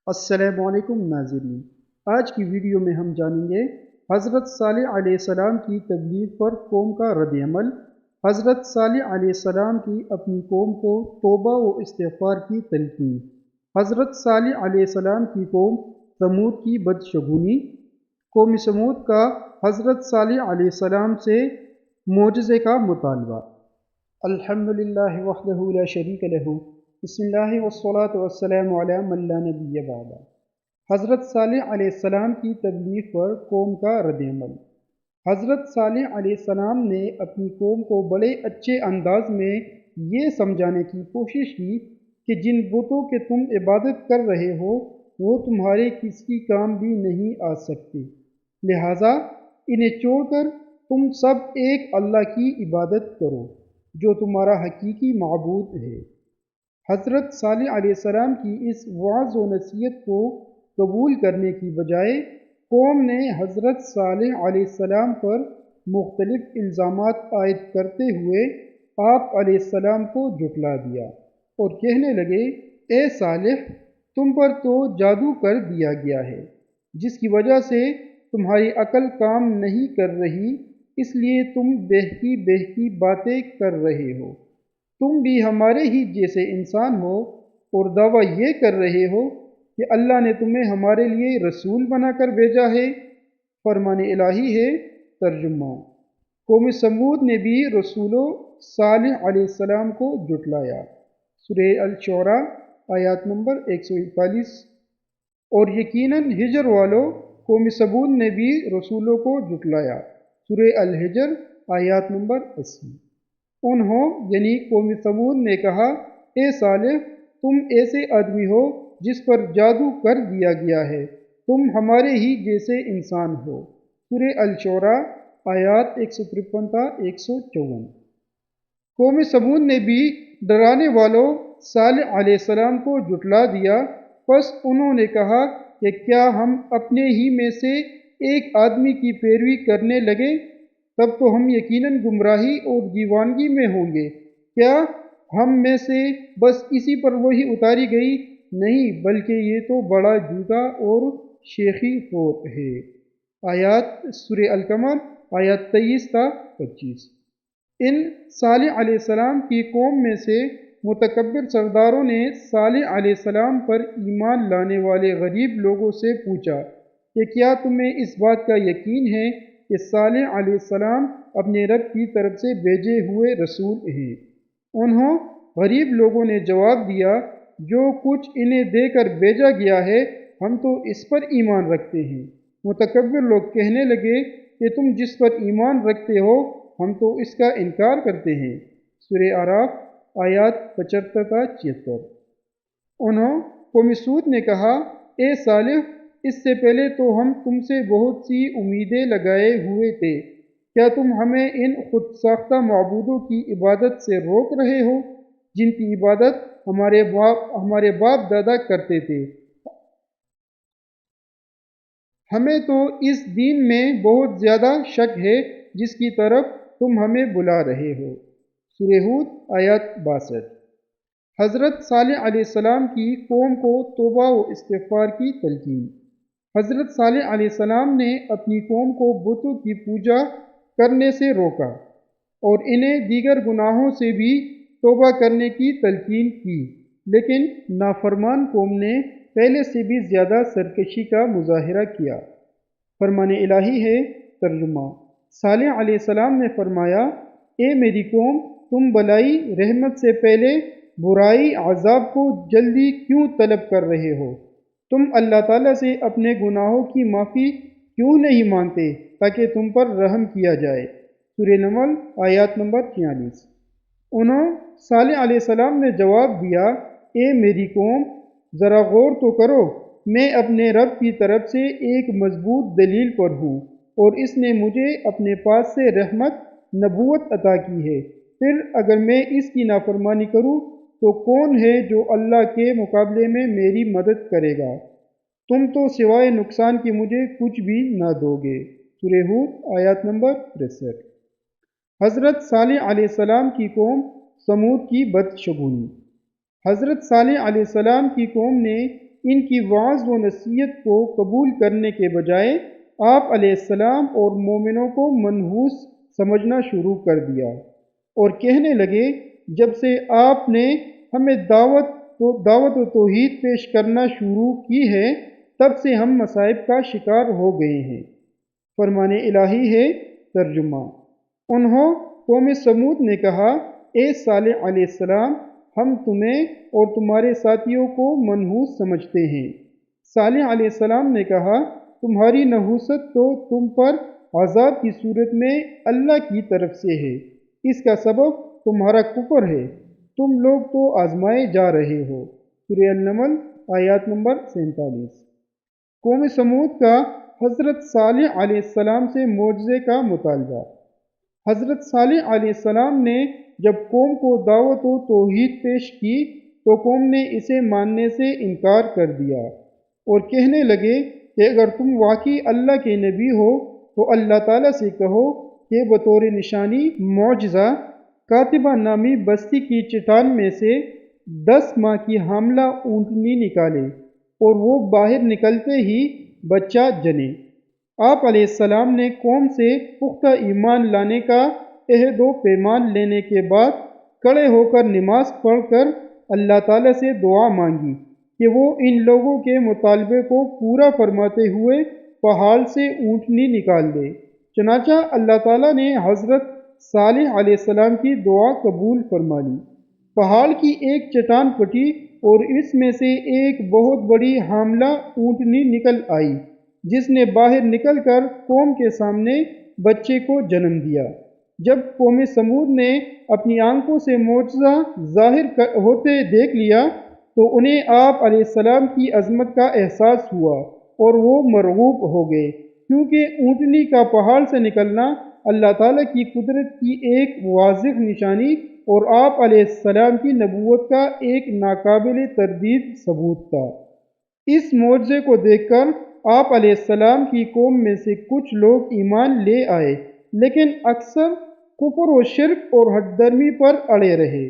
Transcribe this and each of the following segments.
السلام علیکم ناظرین، آج کی ویڈیو میں ہم جانیں گے حضرت صالح علیہ السلام کی تبلیغ پر قوم کا رد عمل۔ حضرت صالح علیہ السلام کی اپنی قوم کو توبہ و استغفار کی تلقین۔ حضرت صالح علیہ السلام کی قوم ثمود کی بدشگونی۔ قوم ثمود کا حضرت صالح علیہ السلام سے معجزے کا مطالبہ۔ الحمدللہ وحدہ لا شریک لہ، بسم اللہ والصلاة والسلام علی من لا نبی بعد۔ حضرت صالح علیہ السلام کی تبلیغ پر قوم کا رد عمل۔ حضرت صالح علیہ السلام نے اپنی قوم کو بڑے اچھے انداز میں یہ سمجھانے کی کوشش کی کہ جن بتوں کے تم عبادت کر رہے ہو وہ تمہارے کسی کام بھی نہیں آ سکتے، لہٰذا انہیں چھوڑ کر تم سب ایک اللہ کی عبادت کرو جو تمہارا حقیقی معبود ہے۔ حضرت صالح علیہ السلام کی اس وعظ و نصیحت کو قبول کرنے کی بجائے قوم نے حضرت صالح علیہ السلام پر مختلف الزامات عائد کرتے ہوئے آپ علیہ السلام کو جھٹلا دیا اور کہنے لگے، اے صالح، تم پر تو جادو کر دیا گیا ہے جس کی وجہ سے تمہاری عقل کام نہیں کر رہی، اس لیے تم بہکی بہکی باتیں کر رہے ہو۔ تم بھی ہمارے ہی جیسے انسان ہو اور دعویٰ یہ کر رہے ہو کہ اللہ نے تمہیں ہمارے لیے رسول بنا کر بھیجا ہے۔ فرمان الہی ہے۔ ترجمہ: قوم ثمود نے بھی رسول صالح علیہ السلام کو جھٹلایا۔ سورہ الشعراء آیات نمبر 141۔ اور یقیناً ہجر والوں، قوم ثمود نے بھی رسولوں کو جھٹلایا۔ سورہ الحجر آیات نمبر 80۔ انہوں یعنی قوم ثمود نے کہا، اے صالح، تم ایسے آدمی ہو جس پر جادو کر دیا گیا ہے، تم ہمارے ہی جیسے انسان ہو۔ سورہ الشعراء آیات 153 تا 154۔ قوم ثمود نے بھی ڈرانے والوں صالح علیہ السلام کو جھٹلا دیا، پس انہوں نے کہا کہ کیا ہم اپنے ہی میں سے ایک آدمی کی پیروی کرنے لگے، تب تو ہم یقیناً گمراہی اور دیوانگی میں ہوں گے۔ کیا ہم میں سے بس اسی پر وحی اتاری گئی؟ نہیں، بلکہ یہ تو بڑا جھوٹا اور شیخی فوت ہے۔ آیات سورہ القمر آیات 23 تا 25۔ ان صالح علیہ السلام کی قوم میں سے متکبر سرداروں نے صالح علیہ السلام پر ایمان لانے والے غریب لوگوں سے پوچھا کہ کیا تمہیں اس بات کا یقین ہے کہ صالح علیہ السلام اپنے رب کی طرف سے بھیجے ہوئے رسول ہیں؟ انہوں غریب لوگوں نے جواب دیا، جو کچھ انہیں دے کر بھیجا گیا ہے ہم تو اس پر ایمان رکھتے ہیں۔ متکبر لوگ کہنے لگے کہ تم جس پر ایمان رکھتے ہو ہم تو اس کا انکار کرتے ہیں۔ سورہ اعراف آیات 75 تا 76۔ انہوں قوم سود نے کہا، اے صالح، اس سے پہلے تو ہم تم سے بہت سی امیدیں لگائے ہوئے تھے، کیا تم ہمیں ان خود ساختہ معبودوں کی عبادت سے روک رہے ہو جن کی عبادت ہمارے باپ دادا کرتے تھے؟ ہمیں تو اس دین میں بہت زیادہ شک ہے جس کی طرف تم ہمیں بلا رہے ہو۔ سورہ ہود آیات 62۔ حضرت صالح علیہ السلام کی قوم کو توبہ و استغفار کی تلقین۔ حضرت صالح علیہ السلام نے اپنی قوم کو بتوں کی پوجا کرنے سے روکا اور انہیں دیگر گناہوں سے بھی توبہ کرنے کی تلقین کی، لیکن نافرمان قوم نے پہلے سے بھی زیادہ سرکشی کا مظاہرہ کیا۔ فرمان الہی ہے۔ ترجمہ: صالح علیہ السلام نے فرمایا، اے میری قوم، تم بلائی رحمت سے پہلے برائی عذاب کو جلدی کیوں طلب کر رہے ہو؟ تم اللہ تعالیٰ سے اپنے گناہوں کی معافی کیوں نہیں مانگتے تاکہ تم پر رحم کیا جائے؟ سورہ نمل آیات نمبر 46۔ انہوں صالح علیہ السلام نے جواب دیا، اے میری قوم، ذرا غور تو کرو، میں اپنے رب کی طرف سے ایک مضبوط دلیل پر ہوں اور اس نے مجھے اپنے پاس سے رحمت نبوت عطا کی ہے، پھر اگر میں اس کی نافرمانی کروں تو کون ہے جو اللہ کے مقابلے میں میری مدد کرے گا؟ تم تو سوائے نقصان کے مجھے کچھ بھی نہ دو گے۔ سورہ ہود آیات نمبر 63۔ حضرت صالح علیہ السلام کی قوم ثمود کی بدشگونی۔ حضرت صالح علیہ السلام کی قوم نے ان کی وعظ و نصیحت کو قبول کرنے کے بجائے آپ علیہ السلام اور مومنوں کو منحوس سمجھنا شروع کر دیا، اور کہنے لگے جب سے آپ نے ہمیں دعوت و توحید پیش کرنا شروع کی ہے تب سے ہم مصائب کا شکار ہو گئے ہیں۔ فرمان الہی ہے۔ ترجمہ: انہوں قوم سمود نے کہا، اے صالح علیہ السلام، ہم تمہیں اور تمہارے ساتھیوں کو منحوس سمجھتے ہیں۔ صالح علیہ السلام نے کہا، تمہاری نحوست تو تم پر عذاب کی صورت میں اللہ کی طرف سے ہے، اس کا سبب تمہارا کفر ہے، تم لوگ تو آزمائے جا رہے ہو۔ سورہ النمل آیات نمبر 47۔ قوم سمود کا حضرت صالح علیہ السلام سے معجزے کا مطالبہ۔ حضرت صالح علیہ السلام نے جب قوم کو دعوت و توحید پیش کی تو قوم نے اسے ماننے سے انکار کر دیا اور کہنے لگے کہ اگر تم واقعی اللہ کے نبی ہو تو اللہ تعالیٰ سے کہو کہ بطور نشانی معجزہ کاتبہ نامی بستی کی چٹان میں سے 10 ماہ کی حاملہ اونٹنی نکالے اور وہ باہر نکلتے ہی بچہ جنے۔ آپ علیہ السلام نے قوم سے پختہ ایمان لانے کا عہد و پیمان لینے کے بعد کھڑے ہو کر نماز پڑھ کر اللہ تعالیٰ سے دعا مانگی کہ وہ ان لوگوں کے مطالبے کو پورا فرماتے ہوئے پہاڑ سے اونٹنی نکال دے۔ چنانچہ اللہ تعالیٰ نے حضرت صالح علیہ السلام کی دعا قبول فرما لی۔ پہاڑ کی ایک چٹان پھٹی اور اس میں سے ایک بہت بڑی حاملہ اونٹنی نکل آئی، جس نے باہر نکل کر قوم کے سامنے بچے کو جنم دیا۔ جب قوم سمود نے اپنی آنکھوں سے معجزہ ظاہر ہوتے دیکھ لیا تو انہیں آپ علیہ السلام کی عظمت کا احساس ہوا اور وہ مرعوب ہو گئے، کیونکہ اونٹنی کا پہاڑ سے نکلنا اللہ تعالیٰ کی قدرت کی ایک واضح نشانی اور آپ علیہ السلام کی نبوت کا ایک ناقابل تردید ثبوت تھا۔ اس معجزے کو دیکھ کر آپ علیہ السلام کی قوم میں سے کچھ لوگ ایمان لے آئے، لیکن اکثر کفر و شرک اور ہٹ درمی پر اڑے رہے۔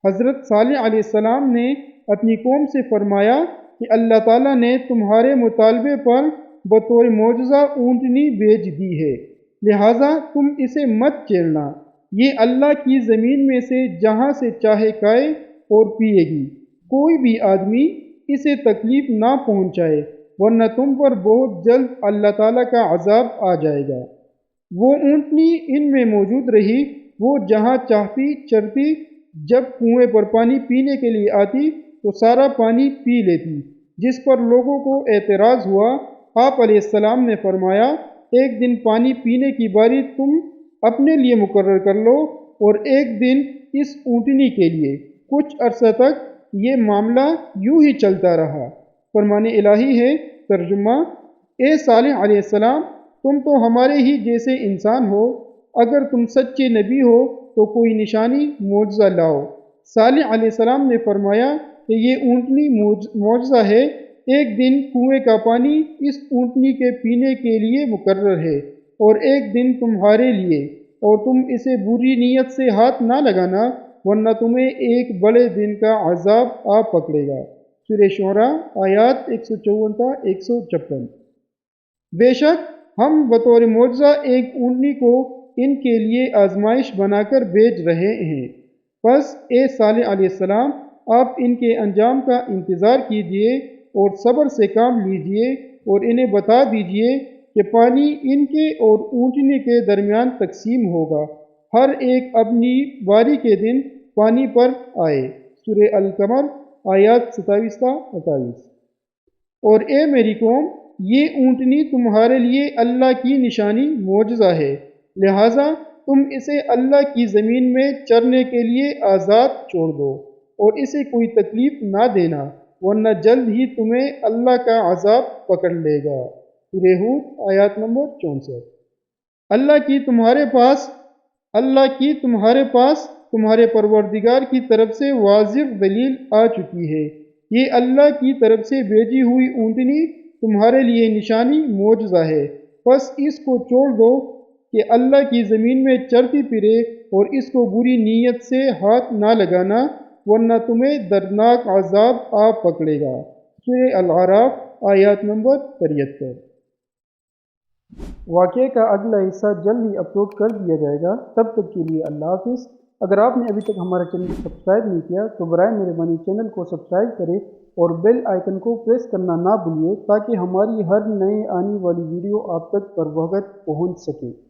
حضرت صالح علیہ السلام نے اپنی قوم سے فرمایا کہ اللہ تعالیٰ نے تمہارے مطالبے پر بطور معجزہ اونٹنی بھیج دی ہے، لہٰذا تم اسے مت چھیڑنا، یہ اللہ کی زمین میں سے جہاں سے چاہے کھائے اور پیے گی، کوئی بھی آدمی اسے تکلیف نہ پہنچائے ورنہ تم پر بہت جلد اللہ تعالیٰ کا عذاب آ جائے گا۔ وہ اونٹنی ان میں موجود رہی، وہ جہاں چاہتی چرتی، جب کنویں پر پانی پینے کے لیے آتی تو سارا پانی پی لیتی، جس پر لوگوں کو اعتراض ہوا۔ آپ علیہ السلام نے فرمایا، ایک دن پانی پینے کی باری تم اپنے لیے مقرر کر لو اور ایک دن اس اونٹنی کے لیے۔ کچھ عرصہ تک یہ معاملہ یوں ہی چلتا رہا۔ فرمان الہی ہے۔ ترجمہ: اے صالح علیہ السلام، تم تو ہمارے ہی جیسے انسان ہو، اگر تم سچے نبی ہو تو کوئی نشانی معجزہ لاؤ۔ صالح علیہ السلام نے فرمایا کہ یہ اونٹنی معجزہ ہے، ایک دن کنویں کا پانی اس اونٹنی کے پینے کے لیے مقرر ہے اور ایک دن تمہارے لیے، اور تم اسے بری نیت سے ہاتھ نہ لگانا ورنہ تمہیں ایک بڑے دن کا عذاب آ پکڑے گا۔ سورہ شعراء آیات 154 تا 156۔ بے شک ہم بطور معجزہ ایک اونٹنی کو ان کے لیے آزمائش بنا کر بھیج رہے ہیں، پس اے صالح علیہ السلام، آپ ان کے انجام کا انتظار کیجئے اور صبر سے کام لیجئے اور انہیں بتا دیجئے کہ پانی ان کے اور اونٹنی کے درمیان تقسیم ہوگا، ہر ایک اپنی باری کے دن پانی پر آئے۔ سورہ القمر آیات 27 تا 28۔ اور اے میری قوم، یہ اونٹنی تمہارے لیے اللہ کی نشانی معجزہ ہے، لہٰذا تم اسے اللہ کی زمین میں چرنے کے لیے آزاد چھوڑ دو اور اسے کوئی تکلیف نہ دینا ورنہ جلد ہی تمہیں اللہ کا عذاب پکڑ لے گا۔ سورہ ہود آیات نمبر 64۔ اللہ کی تمہارے پاس تمہارے پروردگار کی طرف سے واضح دلیل آ چکی ہے، یہ اللہ کی طرف سے بھیجی ہوئی اونٹنی تمہارے لیے نشانی معجزہ ہے، بس اس کو چھوڑ دو کہ اللہ کی زمین میں چرتی پھرے اور اس کو بری نیت سے ہاتھ نہ لگانا ورنہ تمہیں دردناک عذاب آ پکڑے گا۔ سورہ الاعراف آیات نمبر 73۔ واقعے کا اگلا حصہ جلد ہی اپلوڈ کر دیا جائے گا، تب تک کے لیے اللہ حافظ۔ اگر آپ نے ابھی تک ہمارا چینل سبسکرائب نہیں کیا تو برائے مہربانی چینل کو سبسکرائب کریں اور بیل آئیکن کو پریس کرنا نہ بھولیے تاکہ ہماری ہر نئے آنے والی ویڈیو آپ تک بر وقت پہنچ سکے۔